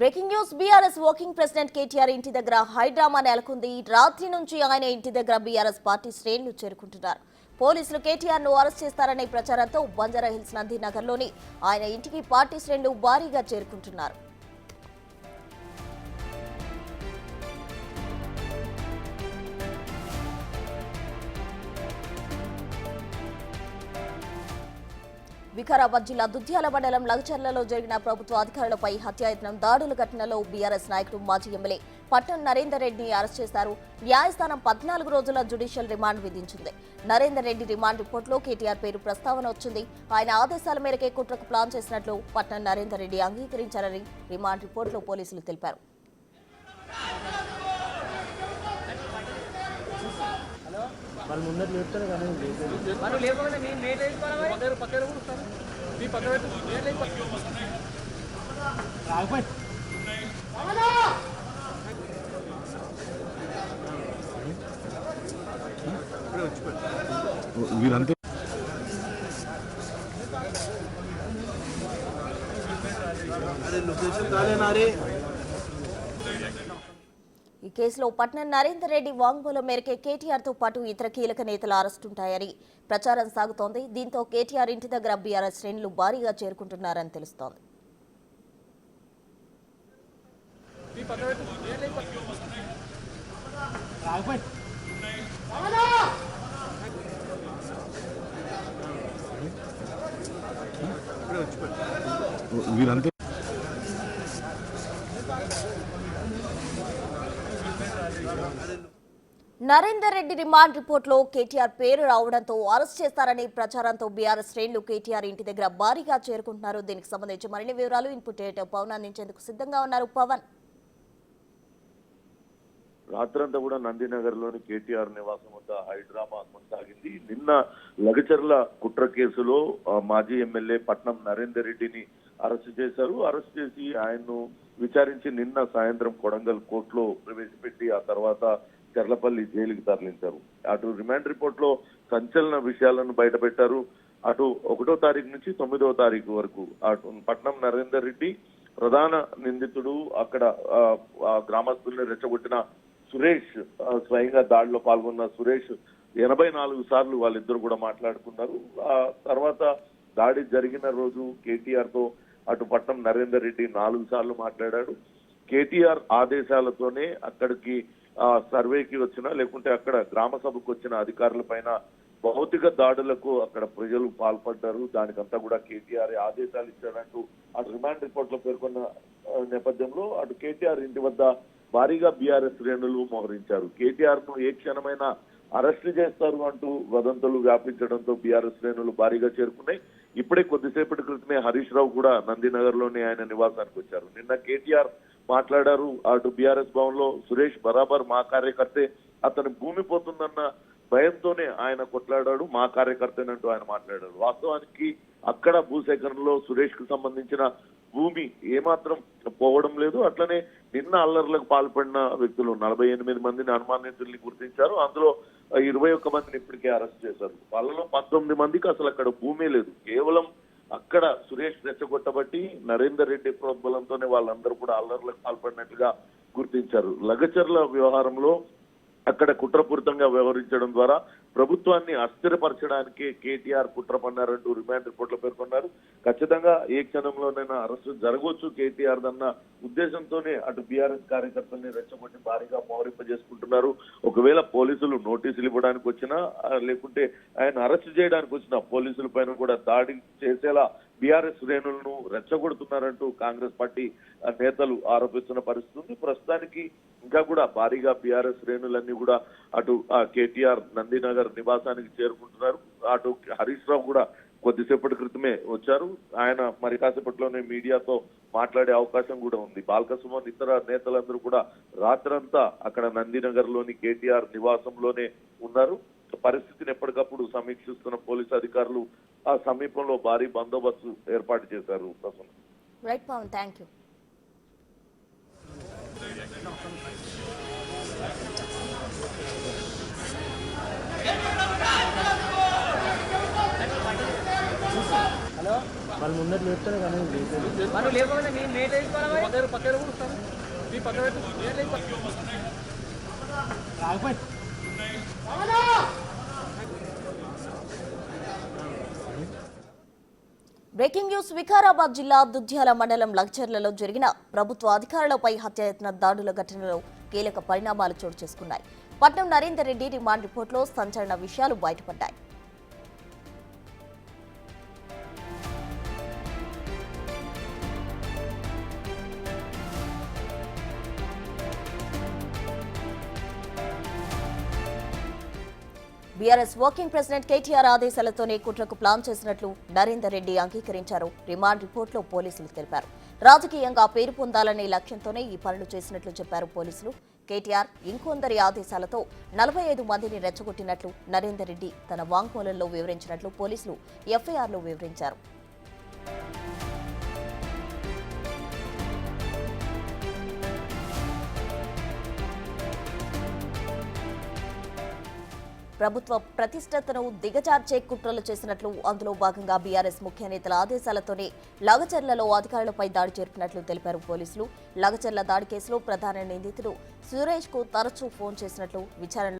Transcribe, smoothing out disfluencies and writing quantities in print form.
Breaking news BRS working president KTR ఇంటి దగ్గర high drama నెలకొంది. రాత్రి నుంచి ఆయన ఇంటి దగ్గర బీఆర్ఎస్ పార్టీ శ్రేణులు చేరుకుంటున్నారు. పోలీసులు కేటీఆర్ ను అరెస్ట్ చేస్తారనే ప్రచారంతో బంజారాహిల్స్ నందినగర్లోని ఆయన ఇంటికి పార్టీ శ్రేణులు భారీగా చేరుకుంటున్నారు. వికారాబాద్ జిల్లా దుద్యాల మండలం లగచర్లలో జరిగిన ప్రభుత్వ అధికారులపై హత్యాయత్నం దాడుల ఘటనలో బీఆర్ఎస్ నాయకుడు మాజీ ఎమ్మెల్యే పట్నం నరేందర్ రెడ్డిని అరెస్ట్ చేశారు. న్యాయస్థానం 14 రోజుల జ్యుడిషియల్ రిమాండ్ విధించింది. నరేందర్ రెడ్డి రిమాండ్ రిపోర్టులో కేటీఆర్ పేరు ప్రస్తావన వచ్చింది. ఆయన ఆదేశాల మేరకే కుట్రకు ప్లాన్ చేసినట్లు పట్నం నరేందర్ రెడ్డి అంగీకరించారని రిమాండ్ రిపోర్టులో పోలీసులు తెలిపారు. వీరంతా ఈ కేసులో పట్నం నరేందర్ రెడ్డి వాంగ్మూలం మేరకే కేటీఆర్ తో పాటు ఇతర కీలక నేతల అరెస్టుంటాయని ప్రచారం సాగుతోంది. దీంతో కేటీఆర్ ఇంటి దగ్గర బీఆర్ఎస్ శ్రేణులు భారీగా చేరుకుంటున్నారని తెలుస్తోంది. వీరంతా నరేందర్ రెడ్డి రిమాండ్ రిపోర్టులో కేటీఆర్ పేరు రావడంతో అరెస్ట్ చేస్తారనే ప్రచారంతో బీఆర్ఎస్ శ్రేణులు కేటీఆర్ ఇంటి దగ్గర భారీగా చేరుకుంటున్నారు. దీనికి సంబంధించి మరిన్ని వివరాలు ఇన్పుట్ పవన్ అందించేందుకు సిద్ధంగా ఉన్నారు. పవన్, రాత్రంతా కూడా నందినగర్లోని కేటీఆర్ నివాసం వద్ద హైడ్రామా కొనసాగింది. నిన్న లగచర్ల కుట్ర కేసులో మాజీ ఎమ్మెల్యే పట్నం నరేందర్ రెడ్డిని అరెస్ట్ చేశారు. అరెస్ట్ చేసి ఆయన్ను విచారించి నిన్న సాయంత్రం కొడంగల్ కోర్టులో ప్రవేశపెట్టి ఆ తర్వాత చర్లపల్లి జైలుకి తరలించారు. అటు రిమాండ్ రిపోర్ట్ లో సంచలన విషయాలను బయటపెట్టారు. అటు 1వ తారీఖు నుంచి 9వ తారీఖు వరకు అటు పట్నం నరేందర్ రెడ్డి ప్రధాన నిందితుడు, అక్కడ గ్రామస్తుల్ని రెచ్చగొట్టిన సురేష్, స్వయంగా దాడిలో పాల్గొన్న సురేష్ 84 సార్లు వాళ్ళిద్దరు కూడా మాట్లాడుకున్నారు. ఆ తర్వాత దాడి జరిగిన రోజు కేటీఆర్ తో అటు పట్నం నరేందర్ రెడ్డి 4 సార్లు మాట్లాడాడు. కేటీఆర్ ఆదేశాలతోనే అక్కడికి సర్వేకి వచ్చిన లేకుంటే అక్కడ గ్రామ సభకు వచ్చిన అధికారుల పైన భౌతిక దాడులకు అక్కడ ప్రజలు పాల్పడ్డారు. దానికంతా కూడా కేటీఆర్ ఆదేశాలు ఇచ్చారంటూ అటు రిమాండ్ రిపోర్ట్ లో పేర్కొన్న నేపథ్యంలో అటు కేటీఆర్ ఇంటి వద్ద భారీగా బీఆర్ఎస్ శ్రేణులు మోహరించారు. కేటీఆర్ ను ఏ క్షణమైనా అరెస్టు చేస్తారు అంటూ వదంతులు వ్యాపించడంతో బీఆర్ఎస్ శ్రేణులు భారీగా చేరుకున్నాయి. ఇప్పుడే కొద్దిసేపటి క్రితమే హరీష్ రావు కూడా నందినగర్ లోని ఆయన నివాసానికి వచ్చారు. నిన్న కేటీఆర్ మాట్లాడారు. అటు బీఆర్ఎస్ భవన్ లో సురేష్ బరాబర్ మా కార్యకర్తే, అతని భూమి పోతుందన్న భయంతోనే ఆయన కొట్లాడాడు, మా కార్యకర్తనంటూ ఆయన మాట్లాడారు. వాస్తవానికి అక్కడ భూసేకరణలో సురేష్ కు సంబంధించిన భూమి ఏమాత్రం పోవడం లేదు. అట్లనే నిన్న అల్లర్లకు పాల్పడిన వ్యక్తులు 48 మందిని అనుమానితుల్ని గుర్తించారు. అందులో 21 మందిని ఇప్పటికే అరెస్ట్ చేశారు. వాళ్ళలో 19 మందికి అసలు అక్కడ భూమే లేదు. కేవలం అక్కడ సురేష్ రెచ్చగొట్టబట్టి నరేందర్ రెడ్డి ప్రోద్బలంతోనే వాళ్ళందరూ కూడా అల్లర్లకు పాల్పడినట్లుగా గుర్తించారు. లగచర్ల వ్యవహారంలో అక్కడ కుట్రపూరితంగా వ్యవహరించడం ద్వారా ప్రభుత్వాన్ని అస్థిరపరచడానికి కేటీఆర్ కుట్ర పన్నారంటూ రిమాండ్ రిపోర్ట్ లో పేర్కొన్నారు. ఖచ్చితంగా ఏ క్షణంలోనైనా అరెస్టు జరగవచ్చు కేటీఆర్ అన్న ఉద్దేశంతోనే అటు బీఆర్ఎస్ కార్యకర్తల్ని రెచ్చగొట్టి భారీగా మోహరింపజేసుకుంటున్నారు. ఒకవేళ పోలీసులు నోటీసులు ఇవ్వడానికి వచ్చినా లేకుంటే ఆయన అరెస్ట్ చేయడానికి వచ్చినా పోలీసుల పైన కూడా దాడి చేసేలా బీఆర్ఎస్ శ్రేణులను రెచ్చగొడుతున్నారంటూ కాంగ్రెస్ పార్టీ నేతలు ఆరోపిస్తున్న పరిస్థితి ఉంది. ప్రస్తుతానికి ఇంకా కూడా భారీగా బీఆర్ఎస్ శ్రేణులన్నీ కూడా అటు కేటీఆర్ నందినగర్ నివాసానికి చేరుకుంటున్నారు. అటు హరీష్ రావు కూడా కొద్దిసేపటి క్రితమే వచ్చారు. ఆయన మరి కాసేపట్లోనే మీడియాతో మాట్లాడే అవకాశం కూడా ఉంది. బాల్కసుమన్ ఇతర నేతలందరూ కూడా రాత్రంతా అక్కడ నందినగర్ లోని కేటీఆర్ నివాసంలోనే ఉన్నారు. పరిస్థితిని ఎప్పటికప్పుడు సమీక్షిస్తున్న పోలీసు అధికారులు ఆ సమీపంలో భారీ బందోబస్తు ఏర్పాటు చేశారు. Right Pawan, thank you. Hello వాళ్ళు ముందర లేపుతారు కానీ మనం లేకపోతే మేము లేట్ అయిపోవాలి పక్కన కూర్చుంటాం మీ పక్కన బ్రేకింగ్ న్యూస్. వికారాబాద్ జిల్లా దుద్యాల మండలం లగ్చర్లలో జరిగిన ప్రభుత్వ అధికారులపై హత్యాయత్న దాడుల ఘటనలో కీలక పరిణామాలు చోటు చేసుకున్నాయి. పట్నం నరేందర్ రెడ్డి రిమాండ్ రిపోర్టులో సంచలన విషయాలు బయటపడ్డాయి. బీఆర్ఎస్ వర్కింగ్ ప్రెసిడెంట్ కేటీఆర్ ఆదేశాలతోనే కుట్రకు ప్లాన్ చేసినట్లు నరేందర్ రెడ్డి అంగీకరించారు. రిమాండ్ రిపోర్టులో పోలీసులు తెలిపారు. రాజకీయంగా పేరు పొందాలనే లక్ష్యంతోనే ఈ పనులు చేసినట్లు చెప్పారు పోలీసులు. కేటీఆర్ ఇంకొందరి ఆదేశాలతో 45 మందిని రెచ్చగొట్టినట్లు నరేందర్ రెడ్డి తన వాంగ్మూలంలో వివరించినట్లు పోలీసులు ఎఫ్ఐఆర్లో వివరించారు. ప్రభుత్వ ప్రతిష్టతను దిగజార్చే కుట్రలు చేసినట్లు, అందులో భాగంగా బీఆర్ఎస్ ముఖ్య నేతల ఆదేశాలతోనే లగచర్లలో అధికారులపై దాడి జరిపినట్లు తెలిపారు పోలీసులు. లగచర్ల దాడి కేసులో ప్రధాన నిందితుడు సురేష్ కు తరచూ ఫోన్ చేసినట్లు విచారణ